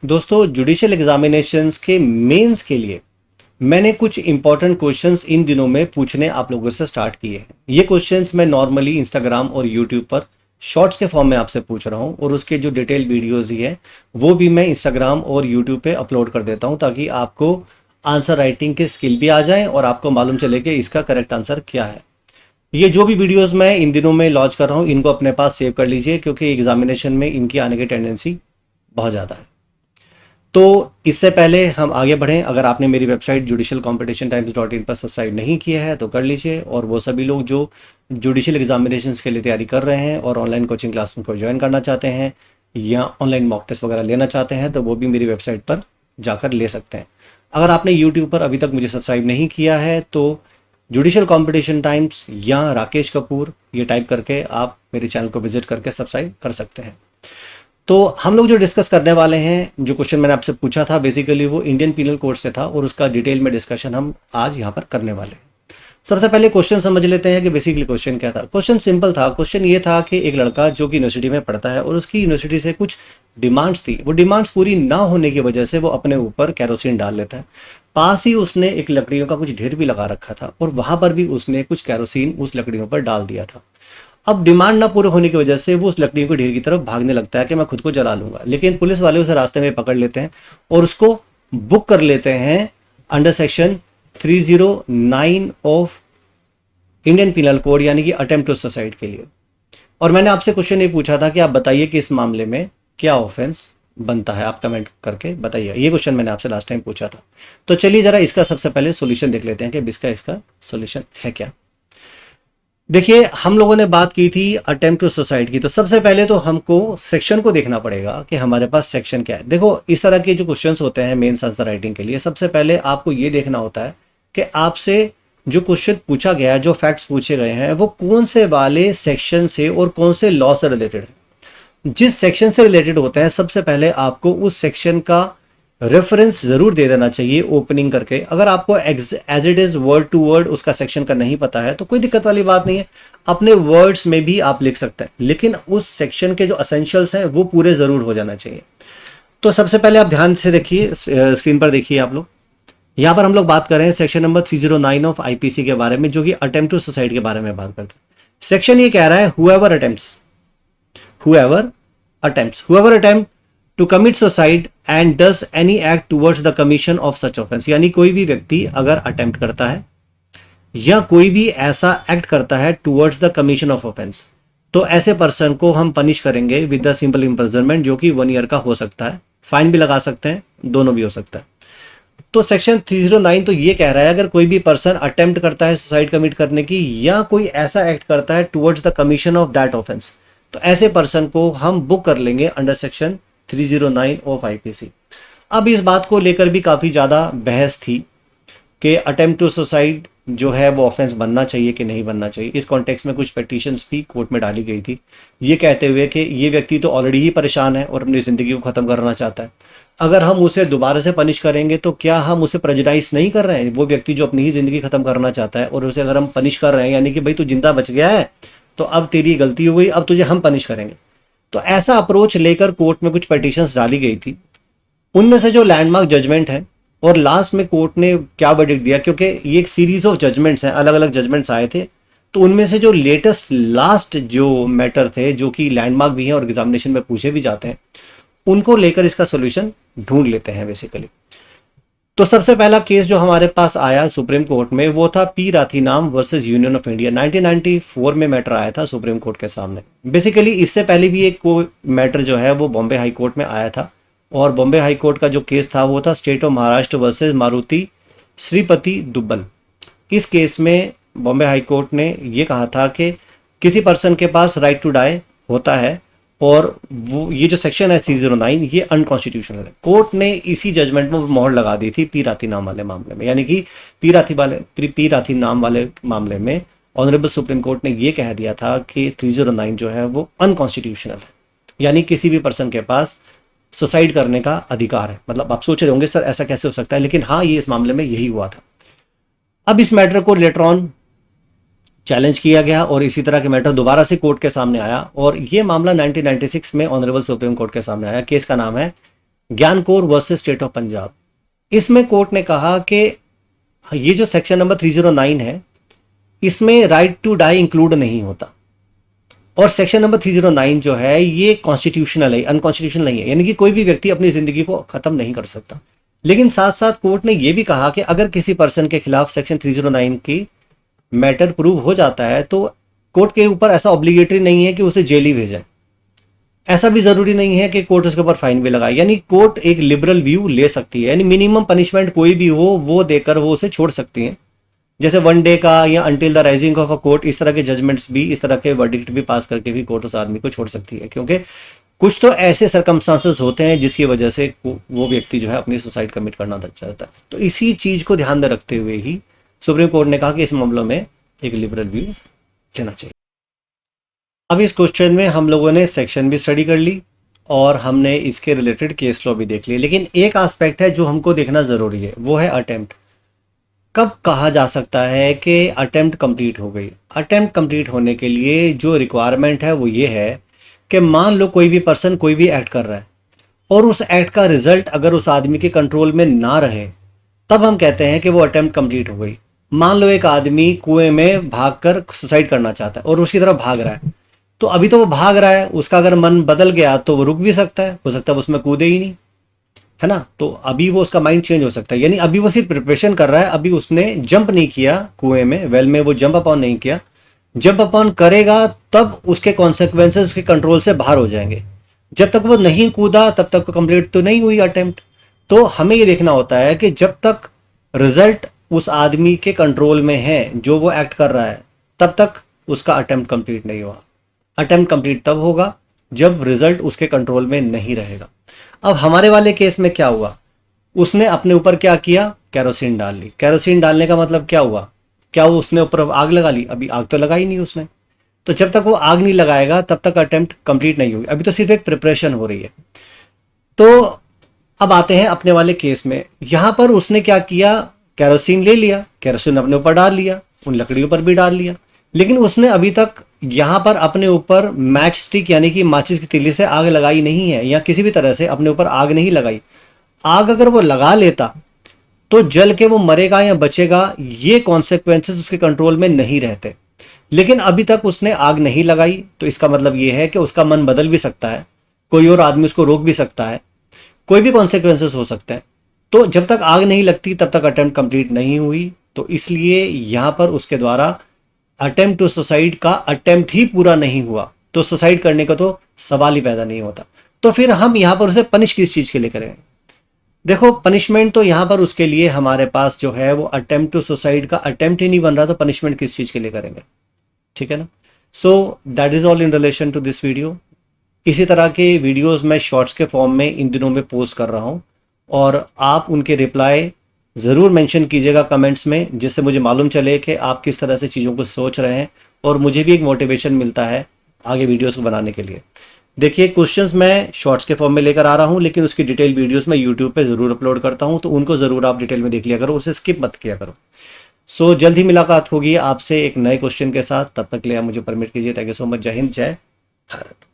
दोस्तों, judicial examinations के mains के लिए मैंने कुछ इंपॉर्टेंट क्वेश्चंस इन दिनों में पूछने आप लोगों से स्टार्ट किए हैं। ये क्वेश्चंस मैं नॉर्मली इंस्टाग्राम और यूट्यूब पर शॉर्ट्स के फॉर्म में आपसे पूछ रहा हूँ और उसके जो डिटेल वीडियोस ही है वो भी मैं इंस्टाग्राम और यूट्यूब पे अपलोड कर देता हूँ, ताकि आपको आंसर राइटिंग के स्किल भी आ जाए और आपको मालूम चले कि इसका करेक्ट आंसर क्या है। ये जो भी वीडियोस मैं इन दिनों में लॉन्च कर रहा हूँ, इनको अपने पास सेव कर लीजिए, क्योंकि एग्जामिनेशन में इनकी आने की टेंडेंसी बहुत ज़्यादा है। तो इससे पहले हम आगे बढ़ें, अगर आपने मेरी वेबसाइट judicialcompetitiontimes.in पर सब्सक्राइब नहीं किया है तो कर लीजिए। और वो सभी लोग जो जुडिशियल एग्जामिनेशंस के लिए तैयारी कर रहे हैं और ऑनलाइन कोचिंग क्लास को ज्वाइन करना चाहते हैं या ऑनलाइन मॉक टेस्ट वगैरह लेना चाहते हैं, तो वो भी मेरी वेबसाइट पर जाकर ले सकते हैं। अगर आपने यूट्यूब पर अभी तक मुझे सब्सक्राइब नहीं किया है तो जुडिशियल कॉम्पिटिशन टाइम्स या राकेश कपूर ये टाइप करके आप मेरे चैनल को विजिट करके सब्सक्राइब कर सकते हैं। तो हम लोग जो डिस्कस करने वाले हैं, जो क्वेश्चन मैंने आपसे पूछा था, बेसिकली वो इंडियन पीनल कोड से था और उसका डिटेल में डिस्कशन हम आज यहाँ पर करने वाले हैं। सबसे पहले क्वेश्चन समझ लेते हैं कि बेसिकली क्वेश्चन क्या था। क्वेश्चन सिंपल था। क्वेश्चन ये था कि एक लड़का जो कि यूनिवर्सिटी में पढ़ता है और उसकी यूनिवर्सिटी से कुछ डिमांड्स थी, वो डिमांड्स पूरी ना होने की वजह से वो अपने ऊपर कैरोसिन डाल लेता है। पास ही उसने एक लकड़ियों का कुछ ढेर भी लगा रखा था और वहां पर भी उसने कुछ कैरोसिन उस लकड़ियों पर डाल दिया था। अब डिमांड ना पूरे होने की वजह से वो उस लकड़ियों के ढेर की तरफ भागने लगता है कि मैं खुद को जला लूंगा, लेकिन पुलिस वाले उसे रास्ते में पकड़ लेते हैं और उसको बुक कर लेते हैं under section 309 of Indian penal code, यानी कि अटेम्प्ट टू सुसाइड के लिए। और मैंने आपसे क्वेश्चन ये पूछा था कि आप बताइए कि इस मामले में क्या ऑफेंस बनता है, आप कमेंट करके बताइए। ये क्वेश्चन मैंने आपसे लास्ट टाइम पूछा था। तो चलिए जरा इसका सबसे पहले सॉल्यूशन देख लेते हैं कि इसका सॉल्यूशन है क्या। देखिए, हम लोगों ने बात की थी अटेम्प्ट टू सुसाइड की, तो सबसे पहले तो हमको सेक्शन को देखना पड़ेगा कि हमारे पास सेक्शन क्या है। देखो, इस तरह के जो क्वेश्चंस होते हैं मेंस आंसर राइटिंग के लिए, सबसे पहले आपको ये देखना होता है कि आपसे जो क्वेश्चन पूछा गया है, जो फैक्ट्स पूछे गए हैं, वो कौन से वाले सेक्शन से और कौन से लॉ से रिलेटेड है। जिस सेक्शन से रिलेटेड होते हैं, सबसे पहले आपको उस सेक्शन का रेफरेंस जरूर दे देना चाहिए ओपनिंग करके। अगर आपको as it is word to word उसका सेक्शन का नहीं पता है तो कोई दिक्कत वाली बात नहीं है, अपने वर्ड्स में भी आप लिख सकते हैं, लेकिन उस सेक्शन के जो असेंशियल्स हैं वो पूरे जरूर हो जाना चाहिए। तो सबसे पहले आप ध्यान से देखिए, स्क्रीन पर देखिए आप लोग। यहां पर हम लोग बात कर रहे हैं सेक्शन नंबर 309 ऑफ आईपीसी के बारे में, जो कि अटेम्प्ट टू सुसाइड के बारे में बात करते हैं। सेक्शन ये कह रहा है whoever attempt to commit suicide and does any act towards the commission of such offense, यानी कोई भी व्यक्ति अगर अटेम्प्ट करता है या कोई भी ऐसा एक्ट करता है towards the commission of offense, तो ऐसे पर्सन को हम पनिश करेंगे विद द सिंपल इम्प्रिजनमेंट, जो कि 1 ईयर का हो सकता है, फाइन भी लगा सकते हैं, दोनों भी हो सकता है। तो सेक्शन 309 तो ये कह रहा है अगर कोई भी पर्सन अटेम्प्ट करता है सुसाइड कमिट करने की या कोई ऐसा एक्ट करता है towards the commission of that offence, तो ऐसे पर्सन को हम बुक कर लेंगे अंडर सेक्शन 309 ऑफ आईपीसी। अब इस बात को लेकर भी काफ़ी ज़्यादा बहस थी कि अटेम्प्ट टू सुसाइड जो है वो ऑफेंस बनना चाहिए कि नहीं बनना चाहिए। इस कॉन्टेक्स्ट में कुछ पिटीशंस भी कोर्ट में डाली गई थी, ये कहते हुए कि ये व्यक्ति तो ऑलरेडी ही परेशान है और अपनी ज़िंदगी को ख़त्म करना चाहता है, अगर हम उसे दोबारा से पनिश करेंगे तो क्या हम उसे प्रेजुडाइज नहीं कर रहे हैं। वो व्यक्ति जो अपनी ही ज़िंदगी ख़त्म करना चाहता है और उसे अगर हम पनिश कर रहे हैं, यानी कि भाई तू जिंदा बच गया है तो अब तेरी गलती हो गई, अब तुझे हम पनिश करेंगे। तो ऐसा अप्रोच लेकर कोर्ट में कुछ पिटीशंस डाली गई थी। उनमें से जो लैंडमार्क जजमेंट है और लास्ट में कोर्ट ने क्या वर्डिक्ट दिया, क्योंकि ये एक सीरीज ऑफ जजमेंट्स हैं, अलग अलग जजमेंट्स आए थे, तो उनमें से जो लेटेस्ट लास्ट जो मैटर थे, जो कि लैंडमार्क भी हैं और एग्जामिनेशन में पूछे भी जाते हैं, उनको लेकर इसका सॉल्यूशन ढूंढ लेते हैं बेसिकली। तो सबसे पहला केस जो हमारे पास आया सुप्रीम कोर्ट में वो था P Rathinam versus union of India. 1994 में मैटर आया था सुप्रीम कोर्ट के सामने। बेसिकली इससे पहले भी एक मैटर जो है वो बॉम्बे हाई कोर्ट में आया था, और बॉम्बे हाई कोर्ट का जो केस था वो था state of Maharashtra versus Maruti Shripati Dubbal. इस केस में बॉम्बे हाई कोर्ट ने ये कहा था कि किसी पर्सन के पास राइट टू डाई होता है और वो ये जो सेक्शन है 309 ये अनकॉन्स्टिट्यूशनल है। कोर्ट ने इसी जजमेंट में मोहर लगा दी थी पी राथीनाम वाले मामले में, यानी कि पी राथीनाम वाले मामले में ऑनरेबल सुप्रीम कोर्ट ने ये कह दिया था कि 309 जो है वो अनकॉन्स्टिट्यूशनल है, यानी किसी भी पर्सन के पास सुसाइड करने का अधिकार है। मतलब आप सोच रहे होंगे सर ऐसा कैसे हो सकता है, लेकिन हाँ ये इस मामले में यही हुआ था। अब इस मैटर को लेटर ऑन चैलेंज किया गया और इसी तरह के मैटर दोबारा से कोर्ट के सामने आया, और ये मामला 1996 में ऑनरेबल सुप्रीम कोर्ट के सामने आया। केस का नाम है ज्ञानकोर वर्सेस स्टेट ऑफ पंजाब। इसमें कोर्ट ने कहा कि ये जो सेक्शन नंबर 309 है इसमें राइट टू डाई इंक्लूड नहीं होता, और सेक्शन नंबर 309 जो है ये कॉन्स्टिट्यूशनल है, अनकॉन्स्टिट्यूशनल नहीं है, यानी कि कोई भी व्यक्ति अपनी जिंदगी को खत्म नहीं कर सकता। लेकिन साथ साथ कोर्ट ने यह भी कहा कि अगर किसी पर्सन के खिलाफ सेक्शन 309 की मैटर प्रूव हो जाता है तो कोर्ट के ऊपर ऐसा ऑब्लिगेटरी नहीं है कि उसे जेल ही भेजें, ऐसा भी जरूरी नहीं है कि कोर्ट उसके ऊपर फाइन भी लगाए। यानी कोर्ट एक लिबरल व्यू ले सकती है, यानी मिनिमम पनिशमेंट कोई भी हो वो देकर वो उसे छोड़ सकती है, जैसे 1 डे का या until the rising of a court, इस तरह के जजमेंट्स भी, इस तरह के वर्डिक्ट भी पास करके भी कोर्ट उस आदमी को छोड़ सकती है, क्योंकि कुछ तो ऐसे सर्कमस्टांसेस होते हैं जिसकी वजह से वो व्यक्ति जो है अपनी सुसाइड कमिट करना चाहता है। तो इसी चीज को ध्यान में रखते हुए ही सुप्रीम कोर्ट ने कहा कि इस मामलों में एक लिबरल व्यू लेना चाहिए। अब इस क्वेश्चन में हम लोगों ने सेक्शन भी स्टडी कर ली और हमने इसके रिलेटेड केस लॉ भी देख लिया, लेकिन एक एस्पेक्ट है जो हमको देखना जरूरी है, वो है अटेम्प्ट। कब कहा जा सकता है कि अटेम्प्ट कंप्लीट हो गई? अटेम्प्ट कंप्लीट होने के लिए जो रिक्वायरमेंट है वो ये है कि मान लो कोई भी पर्सन कोई भी एक्ट कर रहा है और उस एक्ट का रिजल्ट अगर उस आदमी के कंट्रोल में ना रहे, तब हम कहते हैं कि वो अटेम्प्ट कंप्लीट हो गई। मान लो एक आदमी कुएं में भागकर सुसाइड करना चाहता है और उसकी तरफ भाग रहा है, तो अभी तो वो भाग रहा है, उसका अगर मन बदल गया तो वो रुक भी सकता है, हो सकता है उसमें कूदे ही नहीं, है ना। तो अभी वो उसका माइंड चेंज हो सकता है, यानी अभी वो सिर्फ प्रिपरेशन कर रहा है, अभी उसने जंप नहीं किया कुएं में, वेल में वो जंप अपॉन नहीं किया। जंप अपॉन करेगा तब उसके कॉन्सिक्वेंसेस उसके कंट्रोल से बाहर हो जाएंगे। जब तक वो नहीं कूदा तब तक कंप्लीट तो नहीं हुई अटेम्प्ट। तो हमें ये देखना होता है कि जब तक रिजल्ट उस आदमी के कंट्रोल में है जो वो एक्ट कर रहा है, तब तक उसका अटेम्प्ट कंप्लीट नहीं हुआ। अटेम्प्ट कंप्लीट तब होगा जब रिजल्ट उसके कंट्रोल में नहीं रहेगा। अब हमारे वाले केस में क्या हुआ, उसने अपने ऊपर क्या किया, कैरोसिन डाल ली। कैरोसिन डालने का मतलब क्या हुआ, क्या वो उसने ऊपर आग लगा ली? अभी आग तो लगाई नहीं उसने, तो जब तक वो आग नहीं लगाएगा तब तक अटेम्प्ट कंप्लीट नहीं होगी, अभी तो सिर्फ एक प्रिपरेशन हो रही है। तो अब आते हैं अपने वाले केस में। यहां पर उसने क्या किया, कैरोसिन ले लिया, कैरोसिन अपने ऊपर डाल लिया, उन लकड़ियों पर भी डाल लिया, लेकिन उसने अभी तक यहां पर अपने ऊपर मैच स्टिक यानी कि माचिस की तीली से आग लगाई नहीं है, या किसी भी तरह से अपने ऊपर आग नहीं लगाई। आग अगर वो लगा लेता तो जल के वो मरेगा या बचेगा, ये कॉन्सिक्वेंसेस उसके कंट्रोल में नहीं रहते। लेकिन अभी तक उसने आग नहीं लगाई, तो इसका मतलब ये है कि उसका मन बदल भी सकता है, कोई और आदमी उसको रोक भी सकता है, कोई भी कॉन्सिक्वेंसेस हो सकते हैं। तो जब तक आग नहीं लगती तब तक अटेम्प्ट कंप्लीट नहीं हुई, तो इसलिए यहां पर उसके द्वारा अटेम्प्ट टू सुसाइड का अटेम्प्ट ही पूरा नहीं हुआ, तो सुसाइड करने का तो सवाल ही पैदा नहीं होता। तो फिर हम यहां पर उसे पनिश किस चीज के लिए करें? देखो, पनिशमेंट तो यहां पर उसके लिए हमारे पास जो है वो अटेम्प्ट टू सुसाइड का अटेम्प्ट ही नहीं बन रहा, तो पनिशमेंट किस चीज के लिए करेंगे? ठीक है ना। So that is all in relation to this video. इसी तरह के वीडियोस मैं शॉर्ट्स के फॉर्म में इन दिनों में पोस्ट कर रहा हूं, और आप उनके रिप्लाई ज़रूर मेंशन कीजिएगा कमेंट्स में, जिससे मुझे मालूम चले कि आप किस तरह से चीज़ों को सोच रहे हैं, और मुझे भी एक मोटिवेशन मिलता है आगे वीडियोस को बनाने के लिए। देखिए, क्वेश्चंस मैं शॉर्ट्स के फॉर्म में लेकर आ रहा हूं, लेकिन उसकी डिटेल वीडियोस मैं यूट्यूब पे ज़रूर अपलोड करता हूं, तो उनको ज़रूर आप डिटेल में देख लिया करो, उसे स्किप मत किया करो। सो जल्द ही मुलाकात होगी आपसे एक नए क्वेश्चन के साथ, तब तक के लिए आप मुझे परमिट कीजिए। Thank you so much. जय हिंद, जय भारत।